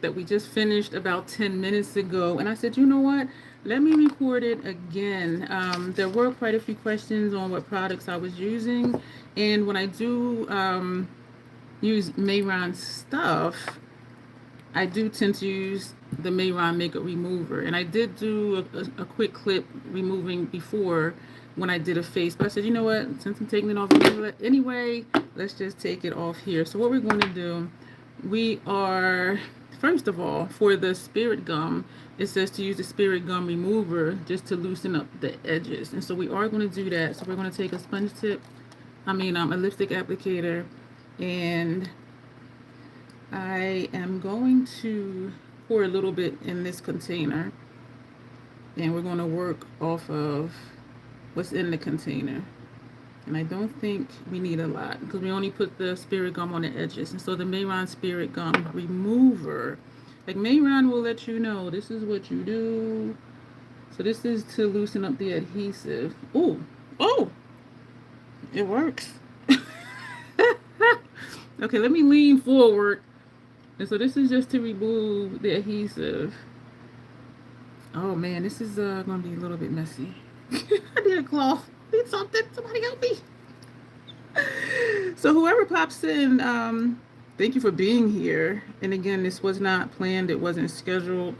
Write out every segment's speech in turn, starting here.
that we just finished about 10 minutes ago. And I said, you know what? Let me record it again. There were quite a few questions on what products I was using. And when I do use Mehron stuff, I do tend to use the Mehron makeup remover. And I did do a quick clip removing before when I did a face. But I said, you know what? Since I'm taking it off anyway, let's just take it off here. So what we're going to do, we are, first of all, for the spirit gum, it says to use the spirit gum remover just to loosen up the edges. And so we are going to do that. So we're going to take a sponge tip, a lipstick applicator, and I am going to pour a little bit in this container, and we're going to work off of what's in the container. And I don't think we need a lot because we only put the spirit gum on the edges. And so the Mehron spirit gum remover, like Mehron will let you know this is what you do. So this is to loosen up the adhesive. Oh, it works. Okay, let me lean forward. And so this is just to remove the adhesive. Oh man, this is going to be a little bit messy. I need a cloth. I need something. Somebody help me. So whoever pops in, thank you for being here. And again, this was not planned. It wasn't scheduled.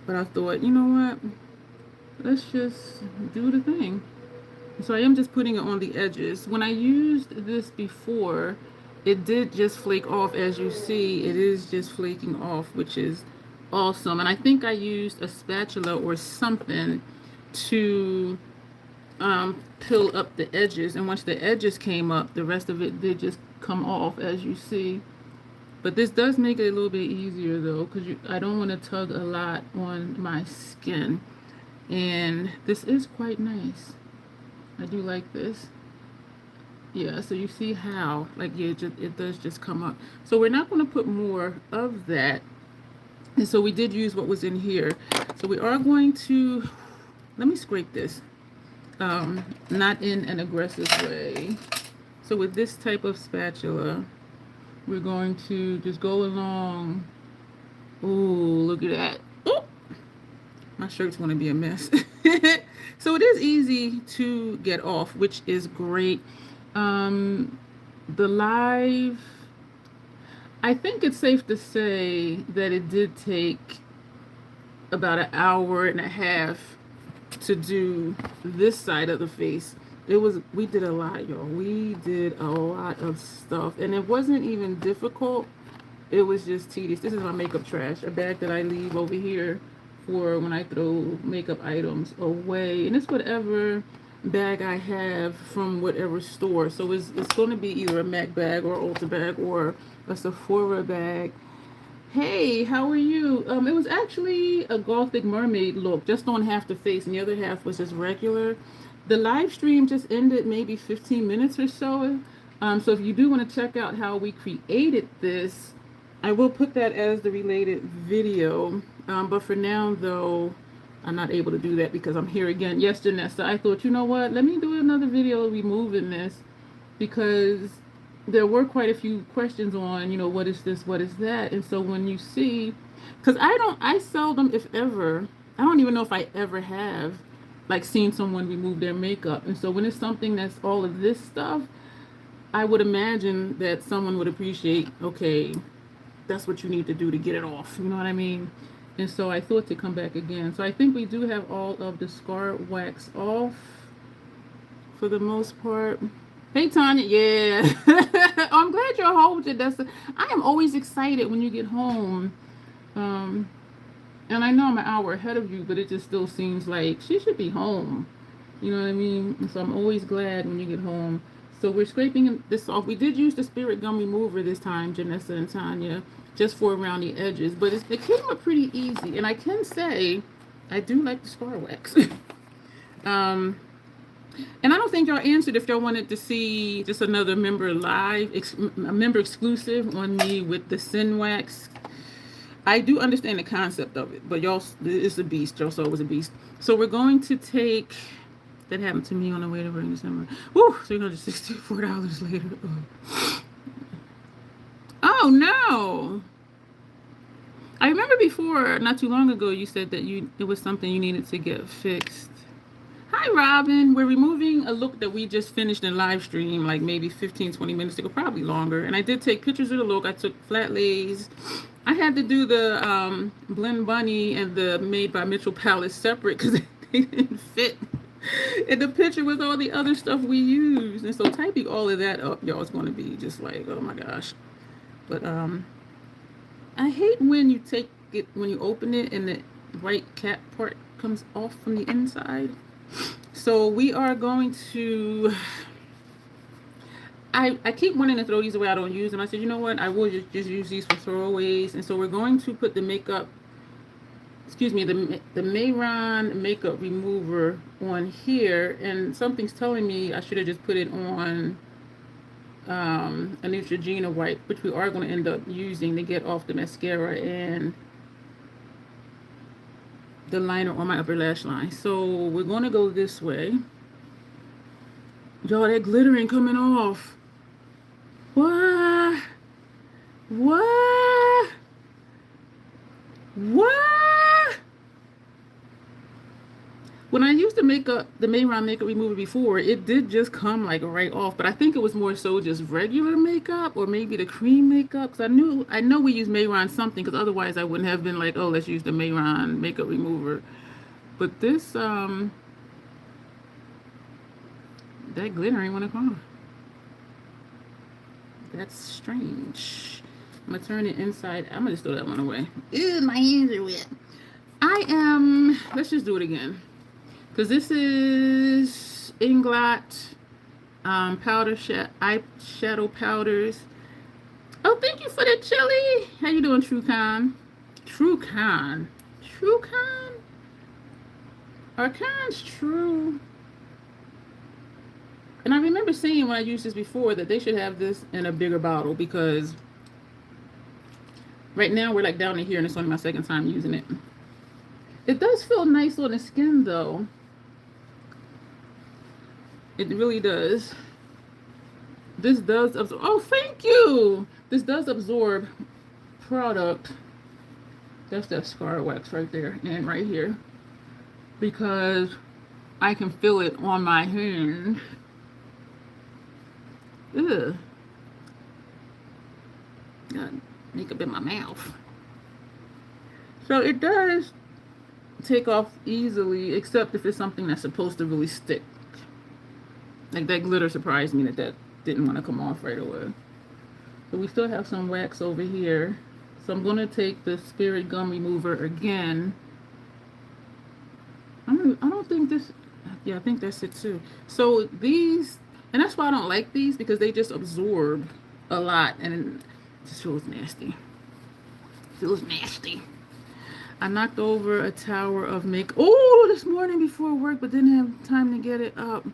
But I thought, you know what? Let's just do the thing. So I am just putting it on the edges. When I used this before, it did just flake off. As you see, it is just flaking off, which is awesome. And I think I used a spatula or something to peel up the edges. And once the edges came up, the rest of it did just come off, as you see. But this does make it a little bit easier though, because I don't want to tug a lot on my skin. And this is quite nice. I do like this. Yeah, so you see how, like, yeah, it does just come up. So we're not going to put more of that. And so we did use what was in here. So we are going to, let me scrape this. Not in an aggressive way. So with this type of spatula, we're going to just go along. Ooh, look at that. Oh, my shirt's going to be a mess. So it is easy to get off, which is great. The live, I think it's safe to say that it did take about an hour and a half to do this side of the face. We did a lot, y'all. We did a lot of stuff, and it wasn't even difficult. It was just tedious. This is my makeup trash, a bag that I leave over here for when I throw makeup items away, and it's whatever bag I have from whatever store. So it's going to be either a MAC bag or Ulta bag or a Sephora bag. Hey, how are you? It was actually a Gothic mermaid look, just on half the face, and the other half was just regular. The live stream just ended maybe 15 minutes or so. So if you do want to check out how we created this, I will put that as the related video. But for now, though, I'm not able to do that because I'm here again. Yes, Janessa, I thought, you know what? Let me do another video removing this because there were quite a few questions on, you know, what is this, what is that? And so when you see, because I seldom, if ever, I don't even know if I ever have, like, seen someone remove their makeup. And so when it's something that's all of this stuff, I would imagine that someone would appreciate, okay, that's what you need to do to get it off. You know what I mean? And so I thought to come back again. So I think we do have all of the scar wax off for the most part. Hey, Tanya. Yeah. Oh, I'm glad you're home, Janessa. I am always excited when you get home. And I know I'm an hour ahead of you, but it just still seems like she should be home. You know what I mean? And so I'm always glad when you get home. So we're scraping this off. We did use the spirit gum remover this time, Janessa and Tanya, just for around the edges. But it came up pretty easy. And I can say, I do like the scar wax. And I don't think y'all answered if y'all wanted to see just another member live, a member exclusive on me with the Sin Wax. I do understand the concept of it, but y'all, it's a beast. Y'all saw it was a beast. So we're going to take, that happened to me on the way to bring December. Woo, $364 later. Oh no. I remember before, not too long ago, you said that it was something you needed to get fixed. Hi, Robin. We're removing a look that we just finished in live stream, like maybe 15, 20 minutes ago, probably longer. And I did take pictures of the look. I took flat lays. I had to do the Blend Bunny and the Made by Mitchell palette separate because they didn't fit in the picture with all the other stuff we used. And so typing all of that up, y'all, is going to be just like, oh my gosh. But I hate when you take it, when you open it and the white cap part comes off from the inside. So we are going to, I keep wanting to throw these away. I don't use them. I said, you know what? I will just use these for throwaways. And so we're going to put the makeup, excuse me, the Mehron makeup remover on here. And something's telling me I should have just put it on a Neutrogena wipe, which we are going to end up using to get off the mascara and the liner on my upper lash line. So we're going to go this way. Y'all, that glitter ain't coming off. What? What? What? When I used the Mehron makeup remover before, it did just come like right off. But I think it was more so just regular makeup or maybe the cream makeup. Because I know we use Mehron something, because otherwise I wouldn't have been like, oh, let's use the Mehron makeup remover. But this, that glitter ain't wanna come. That's strange. I'm gonna turn it inside. I'm gonna just throw that one away. Ew, my hands are wet. Let's just do it again. Because this is Inglot eyeshadow powders. Oh, thank you for the chili. How you doing, TrueCon? TrueCon. TrueCon? Are cons true? And I remember saying when I used this before that they should have this in a bigger bottle, because right now we're like down to here and it's only my second time using it. It does feel nice on the skin though. It really does. This does absorb. Oh, thank you. This does absorb product. That's that scar wax right there and right here, because I can feel it on my hand. Ugh. Got makeup in my mouth. So it does take off easily, except if it's something that's supposed to really stick. Like that glitter surprised me that didn't want to come off right away. But we still have some wax over here. So I'm going to take the Spirit Gum Remover again. I don't think this, yeah, I think that's it too. So these, and that's why I don't like these, because they just absorb a lot and it just feels nasty. Feels nasty. I knocked over a tower of makeup. Oh, this morning before work, but didn't have time to get it up.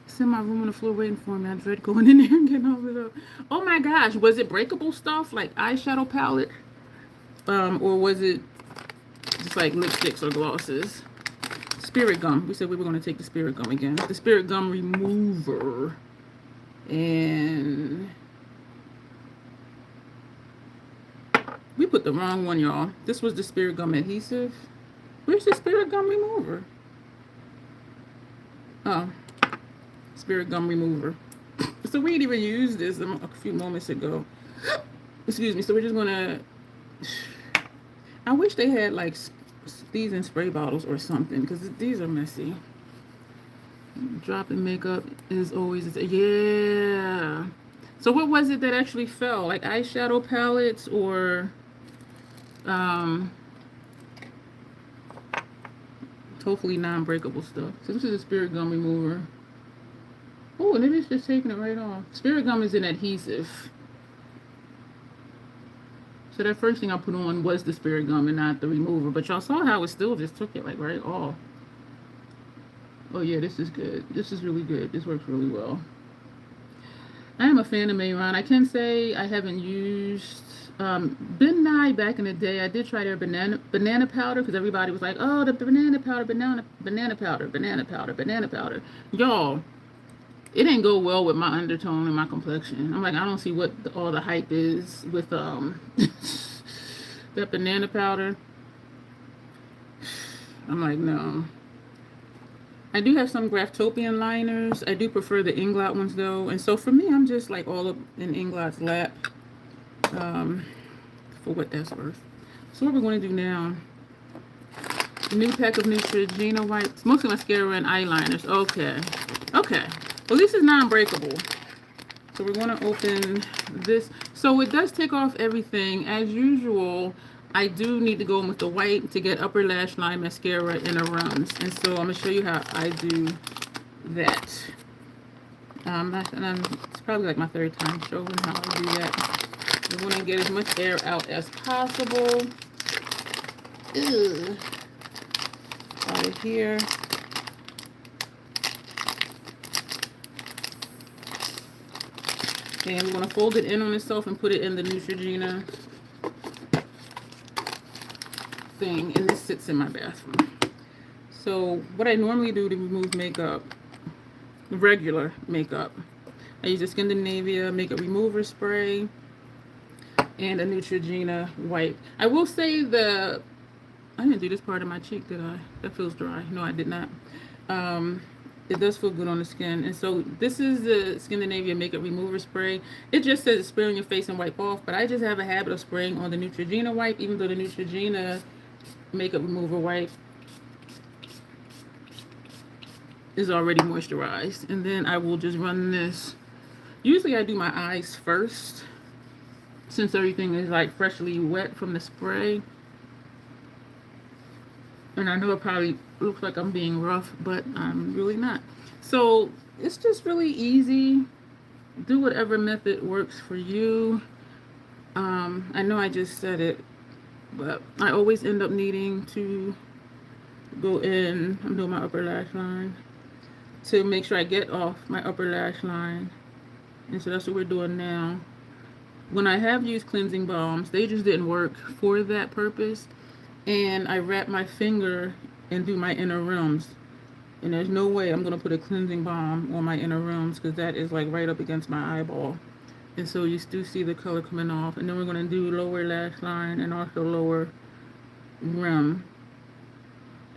It's in my room on the floor waiting for me. I dread going in there and getting all of it up. Oh my gosh, was it breakable stuff like eyeshadow palette? Or was it just like lipsticks or glosses? Spirit Gum. We said we were going to take the Spirit Gum again. The Spirit Gum Remover. And we put the wrong one, y'all. This was the Spirit Gum Adhesive. Where's the Spirit Gum Remover? Oh. Spirit Gum Remover. So we didn't even use this a few moments ago. Excuse me. So we're just gonna, I wish they had like these in spray bottles or something, because these are messy. Dropping makeup is always, yeah. So what was it that actually fell? Like eyeshadow palettes or hopefully non-breakable stuff. So this is a Spirit Gum Remover. Oh, and it is just taking it right off. Spirit Gum is an adhesive. So that first thing I put on was the Spirit Gum and not the remover. But y'all saw how it still just took it like right off. Oh yeah, this is good. This is really good. This works really well. I am a fan of Mehron. I can say I haven't used Ben Nye back in the day. I did try their banana powder, because everybody was like, oh, the banana powder, banana powder. Y'all, it didn't go well with my undertone and my complexion. I'm like, I don't see what all the hype is with that banana powder. I'm like, no. I do have some Graftopian liners. I do prefer the Inglot ones though. And so for me, I'm just like all up in Inglot's lap, for what that's worth. So what we're going to do now, new pack of Neutrogena wipes, mostly mascara and eyeliners. Okay. Okay. Well, this is non-breakable. So we're going to open this. So it does take off everything. As usual, I do need to go in with the white to get upper lash line, mascara, and runs. And so I'm going to show you how I do that. It's probably like my third time showing how I do that. We want to get as much air out as possible. Ugh. Right here. And we're going to fold it in on itself and put it in the Neutrogena thing. And this sits in my bathroom. So what I normally do to remove makeup, regular makeup, I use a Scandinavia makeup remover spray and a Neutrogena wipe. I will say I didn't do this part of my cheek, did I? That feels dry. No, I did not. It does feel good on the skin. And so this is the Scandinavia makeup remover spray. It just says spray on your face and wipe off, but I just have a habit of spraying on the Neutrogena wipe, even though the Neutrogena makeup remover wipe is already moisturized. And then I will just run this. Usually I do my eyes first, since everything is like freshly wet from the spray. And I know it probably looks like I'm being rough, but I'm really not. So it's just really easy. Do whatever method works for you. I know I just said it, but I always end up needing to go in. I'm doing my upper lash line to make sure I get off my upper lash line. And so that's what we're doing now. When I have used cleansing balms, they just didn't work for that purpose. And I wrap my finger and do my inner rims. And there's no way I'm going to put a cleansing balm on my inner rims, because that is like right up against my eyeball. And so you do see the color coming off. And then we're going to do lower lash line and also lower rim.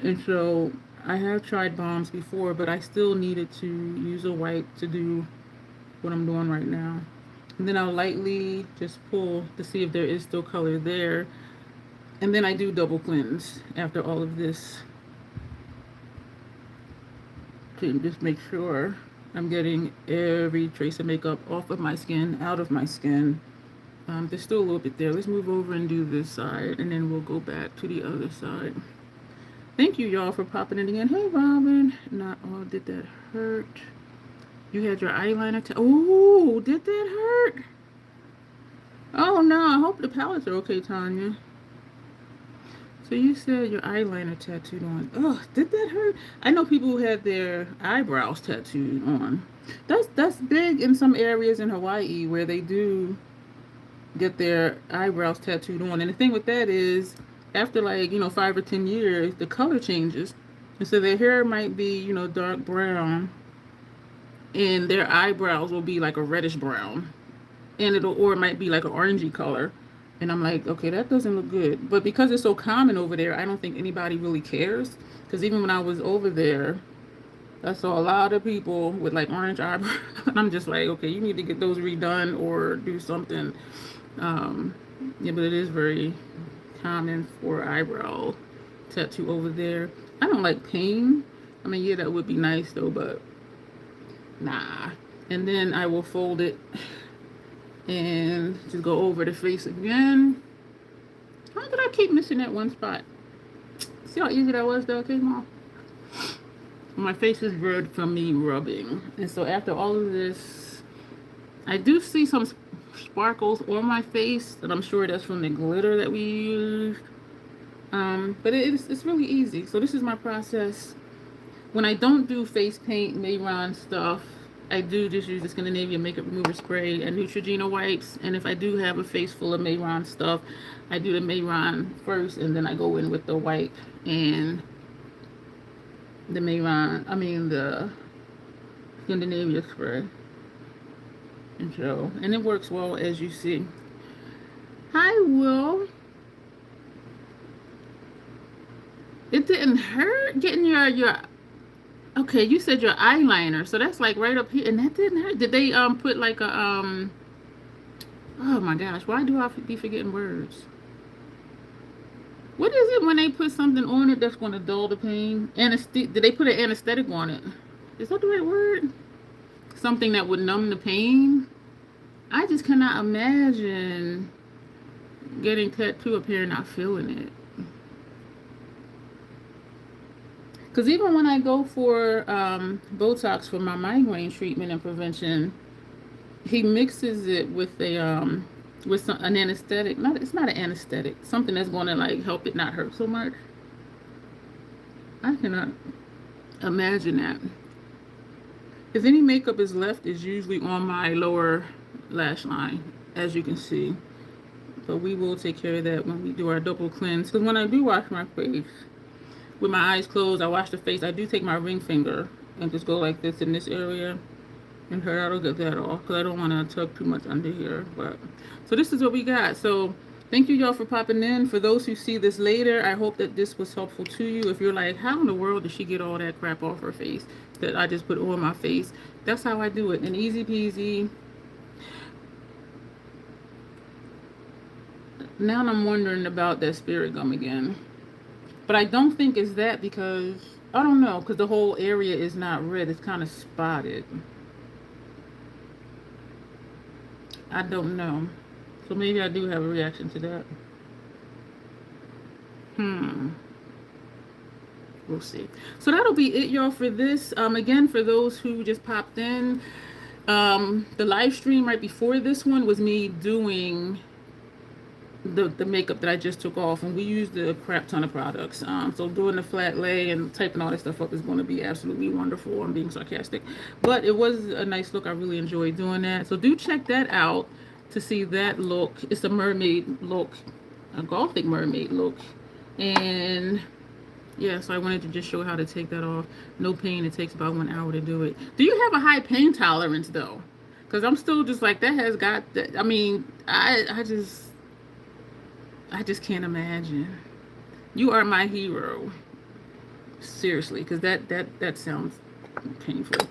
And so I have tried balms before, but I still needed to use a wipe to do what I'm doing right now. And then I'll lightly just pull to see if there is still color there. And then I do double cleanse after all of this to just make sure I'm getting every trace of makeup off of my skin, out of my skin. There's still a little bit there. Let's move over and do this side, and then we'll go back to the other side. Thank you, y'all, for popping in again. Hey, Robin. Not all. Did that hurt? You had your eyeliner. Oh, did that hurt? Oh, no. I hope the palettes are okay, Tanya. So you said your eyeliner tattooed on. Oh, did that hurt? I know people who had their eyebrows tattooed on. That's big in some areas in Hawaii where they do get their eyebrows tattooed on. And the thing with that is, after 5 or 10 years, the color changes. And so their hair might be, dark brown, and their eyebrows will be like a reddish brown. And or it might be like an orangey color. And I'm like, okay, that doesn't look good. But because it's so common over there, I don't think anybody really cares. Because even when I was over there, I saw a lot of people with like orange eyebrows. And I'm just like, okay, you need to get those redone or do something. Yeah, but it is very common for eyebrow tattoo over there. I don't like pain. I mean, yeah, that would be nice though, but nah. And then I will fold it and just go over the face again. How did I keep missing that one spot? See how easy that was though, okay, Mom? My face is red from me rubbing. And so after all of this, I do see some sparkles on my face, and I'm sure that's from the glitter that we used. But it's really easy. So this is my process. When I don't do face paint, Mehron stuff, I do just use the Scandinavia makeup remover spray and Neutrogena wipes. And if I do have a face full of Mehron stuff, I do the Mehron first, and then I go in with the wipe and the the Scandinavia spray. And it works well, as you see. Hi, Will. It didn't hurt getting your. Okay, you said your eyeliner, so that's like right up here, and that didn't hurt. Did they put like a Oh my gosh, why do I be forgetting words? What is it when they put something on it that's going to dull the pain? Did they put an anesthetic on it? Is that the right word? Something that would numb the pain? I just cannot imagine getting tattoo up here and not feeling it. Because even when I go for Botox for my migraine treatment and prevention, he mixes it with an anesthetic. It's not an anesthetic. Something that's going to like help it not hurt so much. I cannot imagine that. If any makeup is left, is usually on my lower lash line, as you can see. But we will take care of that when we do our double cleanse. Because when I do wash my face, with my eyes closed, I wash the face. I do take my ring finger and just go like this in this area. And that'll get that off. Because I don't want to tug too much under here. But so this is what we got. So thank you y'all for popping in. For those who see this later, I hope that this was helpful to you. If you're like, how in the world did she get all that crap off her face that I just put on my face? That's how I do it. And easy peasy. Now I'm wondering about that spirit gum again. But I don't think it's that because, I don't know, because the whole area is not red. It's kind of spotted. I don't know. So maybe I do have a reaction to that. We'll see. So that'll be it, y'all, for this. Again, for those who just popped in, the live stream right before this one was me doing the makeup that I just took off, and we used a crap ton of products. So doing the flat lay and typing all this stuff up is going to be absolutely wonderful. I'm being sarcastic, but it was a nice look. I really enjoyed doing that. So do check that out to see that look. It's a mermaid look, a gothic mermaid look, and yeah, so I wanted to just show how to take that off. No pain. It takes about 1 hour to do it. Do you have a high pain tolerance though? Because I'm still just like, that has got that. I mean, I just can't imagine. You are my hero. Seriously, because that sounds painful.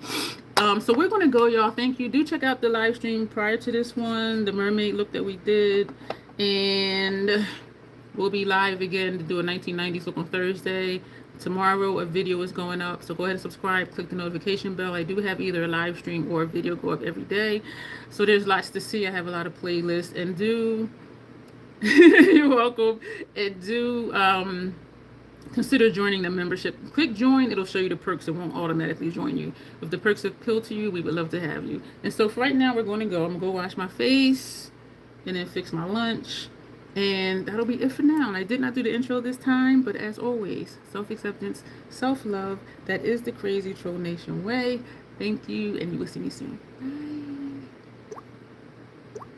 So we're going to go, y'all. Thank you. Do check out the live stream prior to this one, the mermaid look that we did. And we'll be live again to do a 1990s look on Thursday. Tomorrow a video is going up, so go ahead and subscribe, click the notification bell. I do have either a live stream or a video go up every day. So there's lots to see. I have a lot of playlists, and do you're welcome. And do consider joining the membership. Click join. It'll show you the perks. It won't automatically join you. If the perks appeal to you, we would love to have you. And so for right now, we're going to go. I'm going to go wash my face and then fix my lunch. And that'll be it for now. And I did not do the intro this time, but as always, self-acceptance, self-love. That is the Crazy Troll Nation way. Thank you, and you will see me soon. Bye.